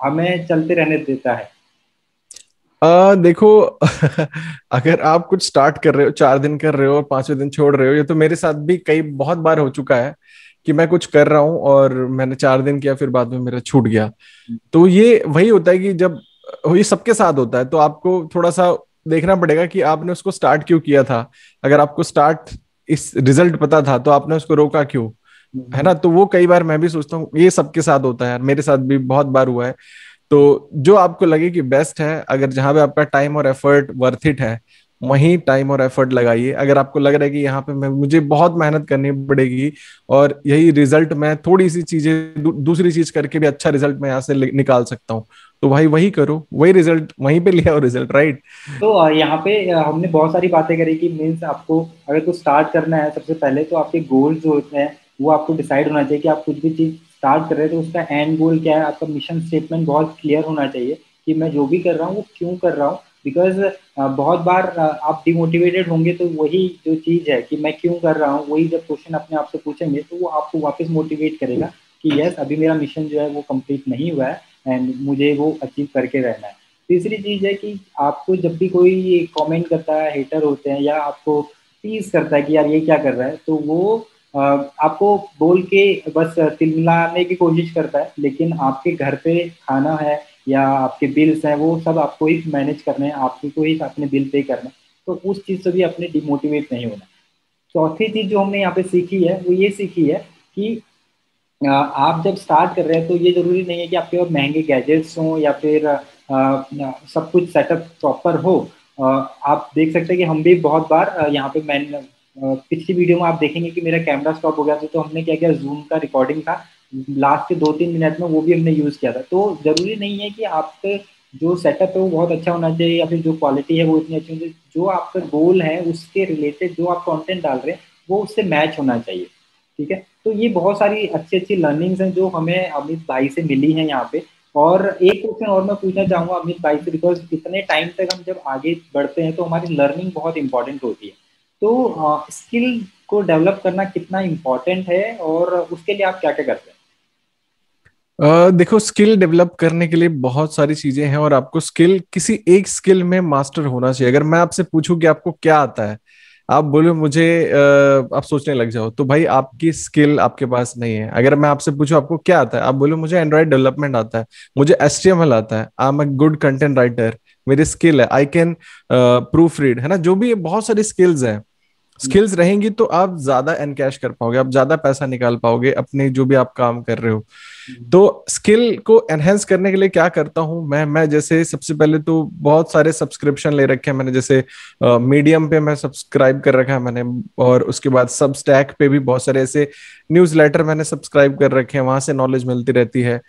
B: हमें चलते रहने देता है?
A: देखो अगर आप कुछ स्टार्ट कर रहे हो, 4 दिन कर रहे हो और 5वें दिन छोड़ रहे हो, ये तो मेरे साथ भी कई बहुत बार हो चुका है कि मैं कुछ कर रहा हूँ और मैंने 4 दिन किया, फिर बाद में मेरा छूट गया। तो ये वही होता है कि जब ये सबके साथ होता है, तो आपको थोड़ा सा देखना पड़ेगा कि आपने उसको स्टार्ट क्यों किया था। अगर आपको स्टार्ट इस रिजल्ट पता था तो आपने उसको रोका क्यों, है ना। तो वो कई बार मैं भी सोचता हूँ, ये सबके साथ होता है यार, मेरे साथ भी बहुत बार हुआ है। तो जो आपको लगे कि बेस्ट है, अगर जहां पे आपका टाइम और एफर्ट वर्थ इट है, वहीं टाइम और एफर्ट लगाइए। अगर आपको लग रहा है कि यहाँ पे मुझे बहुत मेहनत करनी पड़ेगी और यही रिजल्ट मैं थोड़ी सी चीजें दूसरी चीज करके भी अच्छा रिजल्ट मैं यहाँ से निकाल सकता हूँ, तो भाई वही करो, वही रिजल्ट वहीं पे ले आओ रिजल्ट, राइट।
B: तो यहाँ पे हमने बहुत सारी बातें करी कि मीन्स आपको अगर कुछ स्टार्ट करना है, सबसे पहले तो आपके गोल्स जो होते हैं वो आपको डिसाइड होना चाहिए कि आप कुछ भी चीज़ स्टार्ट कर रहे हैं तो उसका एंड गोल क्या है, आपका मिशन स्टेटमेंट बहुत क्लियर होना चाहिए कि मैं जो भी कर रहा हूँ वो क्यों कर रहा हूँ। बिकॉज बहुत बार आप डिमोटिवेटेड होंगे, तो वही जो चीज़ है कि मैं क्यों कर रहा हूँ, वही जब क्वेश्चन अपने आप से पूछेंगे तो वो आपको वापस मोटिवेट करेगा कि यस, अभी मेरा मिशन जो है वो कंप्लीट नहीं हुआ है एंड मुझे वो अचीव करके रहना है। तीसरी चीज है कि आपको जब भी कोई कमेंट करता है, हेटर होते हैं, या आपको टीज करता है कि यार ये क्या कर रहा है, तो वो आपको बोल के बस तिलमिलाने की कोशिश करता है, लेकिन आपके घर पे खाना है या आपके बिल्स हैं वो सब आपको ही मैनेज करने हैं, आपको ही अपने बिल पे करना है। तो उस चीज़ से भी अपने डिमोटिवेट नहीं होना। चौथी चीज़ जो हमने यहाँ पे सीखी है वो ये सीखी है कि आप जब स्टार्ट कर रहे हैं तो ये ज़रूरी नहीं है कि आपके पास महंगे गैजेट्स हों या फिर सब कुछ सेटअप प्रॉपर हो। आप देख सकते हैं कि हम भी बहुत बार यहाँ पे पिछली वीडियो में आप देखेंगे कि मेरा कैमरा स्टॉप हो गया था, तो हमने क्या किया, जूम का रिकॉर्डिंग था, लास्ट के 2-3 मिनट में वो भी हमने यूज़ किया था। तो ज़रूरी नहीं है कि आपके जो सेटअप है वो बहुत अच्छा होना चाहिए या फिर जो क्वालिटी है वो इतनी अच्छी होनी चाहिए। जो आपका गोल है उसके रिलेटेड जो आप कंटेंट डाल रहे हैं वो उससे मैच होना चाहिए। ठीक है, तो ये बहुत सारी अच्छी अच्छी लर्निंग्स हैं जो हमें अमित भाई से मिली हैं यहाँ पे। और एक क्वेश्चन और मैं पूछना चाहूंगा अमित भाई से, बिकॉज इतने टाइम तक हम जब आगे बढ़ते हैं तो हमारी लर्निंग बहुत इंपॉर्टेंट होती है। तो स्किल को डेवलप करना कितना इम्पोर्टेंट है और उसके लिए आप क्या क्या करते हैं?
A: देखो, स्किल डेवलप करने के लिए बहुत सारी चीजें हैं और आपको स्किल किसी एक स्किल में मास्टर होना चाहिए। अगर मैं आपसे पूछूं कि आपको क्या आता है, आप बोलो मुझे, आप सोचने लग जाओ, तो भाई आपकी स्किल आपके पास नहीं है। अगर मैं आपसे पूछूं आपको क्या आता है, आप बोलो मुझे एंड्रॉइड डेवलपमेंट आता है, मुझे HTML आता है, I am a good content writer, मेरी स्किल है, आई कैन प्रूफ रीड, है ना, जो भी बहुत सारी स्किल्स हैं। स्किल्स रहेंगी तो आप ज्यादा एनकैश कर पाओगे, आप ज्यादा पैसा निकाल पाओगे अपने जो भी आप काम कर रहे हो। तो स्किल को एनहेंस करने के लिए क्या करता हूं मैं जैसे सबसे पहले तो बहुत सारे सब्सक्रिप्शन ले रखे हैं मैंने, जैसे मीडियम पे मैं सब्सक्राइब कर रखा है मैंने, और उसके बाद सबस्टैक पे भी बहुत सारे ऐसे न्यूज़लेटर मैंने सब्सक्राइब कर रखे हैं, वहां से नॉलेज मिलती रहती है।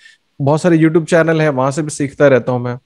A: बहुत सारे यूट्यूब चैनल है, वहां से भी सीखता रहता हूँ मैं।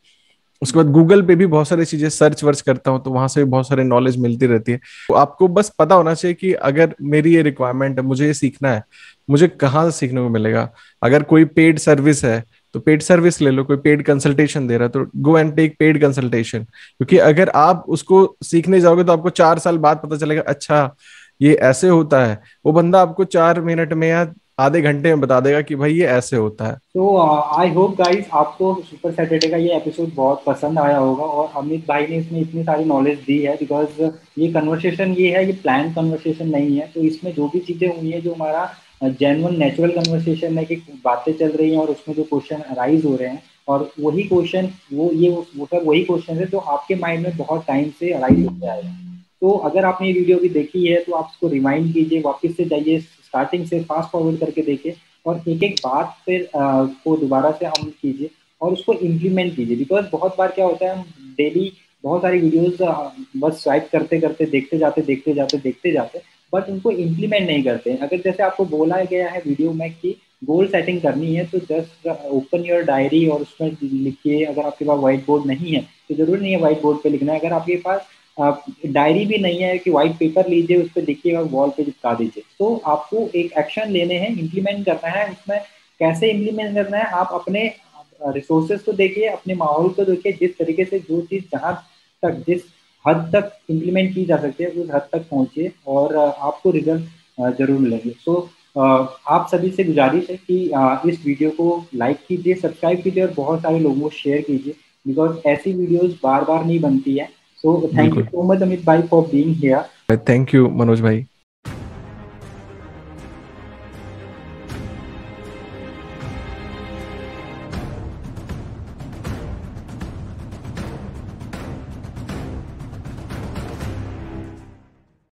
A: उसके बाद गूगल पे भी बहुत सारी चीजें सर्च वर्च करता हूँ, तो वहां से भी बहुत सारी नॉलेज मिलती रहती है। तो आपको बस पता होना चाहिए कि अगर मेरी ये रिक्वायरमेंट है, मुझे ये सीखना है, मुझे कहाँ से सीखने को मिलेगा। अगर कोई पेड सर्विस है तो पेड सर्विस ले लो, कोई पेड कंसल्टेशन दे रहा है तो go and take paid consultation. क्योंकि अगर आप उसको सीखने जाओगे तो आपको 4 साल बाद पता चलेगा, अच्छा ये ऐसे होता है। वो बंदा आपको 4 मिनट में या आधे घंटे में बता देगा कि भाई ये ऐसे होता है।
B: तो आई होप गाइस आपको सुपर सैटरडे का ये एपिसोड बहुत पसंद आया होगा और अमित भाई ने इसमें इतनी सारी नॉलेज दी है, बिकॉज ये कन्वर्सेशन ये है, ये प्लान कन्वर्सेशन नहीं है। तो इसमें जो भी चीज़ें हुई है, जो हमारा जेन्युइन नेचुरल कन्वर्सेशन है कि बातें चल रही हैं और उसमें जो क्वेश्चन अराइज हो रहे हैं, और वही क्वेश्चन वो सब वही क्वेश्चन है जो आपके माइंड में बहुत टाइम से अराइज होते आए हैं। तो अगर आपने ये वीडियो भी देखी है तो आप उसको रिमाइंड कीजिए, वापस से जाइए, स्टार्टिंग से फास्ट फॉरवर्ड करके देखिए और एक एक बात फिर को दोबारा से अमल कीजिए और उसको इम्प्लीमेंट कीजिए। बिकॉज बहुत बार क्या होता है, हम डेली बहुत सारी वीडियोस बस स्वाइप करते करते देखते जाते बट उनको इम्प्लीमेंट नहीं करते। अगर जैसे आपको बोला गया है वीडियो में कि गोल सेटिंग करनी है तो जस्ट ओपन योर डायरी और उसमें लिखिए। अगर आपके पास व्हाइट बोर्ड नहीं है तो जरूरी नहीं है व्हाइट बोर्ड पे लिखना है। अगर आपके पास डायरी भी नहीं है कि व्हाइट पेपर लीजिए, उस पर लिखिए और वॉल पे चिपका दीजिए। तो आपको एक एक्शन लेने हैं, इम्प्लीमेंट करना है। उसमें कैसे इम्प्लीमेंट करना है, आप अपने रिसोर्सेज को देखिए, अपने माहौल को देखिए, जिस तरीके से जो चीज़ जहाँ तक जिस हद तक इम्प्लीमेंट की जा सकती है उस हद तक पहुँचिए और आपको रिजल्ट जरूर मिलेंगे। सो आप सभी से गुजारिश है कि इस वीडियो को लाइक कीजिए, सब्सक्राइब कीजिए और बहुत सारे लोगों को शेयर कीजिए, बिकॉज ऐसी वीडियोस बार बार नहीं बनती है। So thank you
A: बिल्कुल।
B: so much, Amit Bhai, for being here.
A: Thank you Manoj भाई।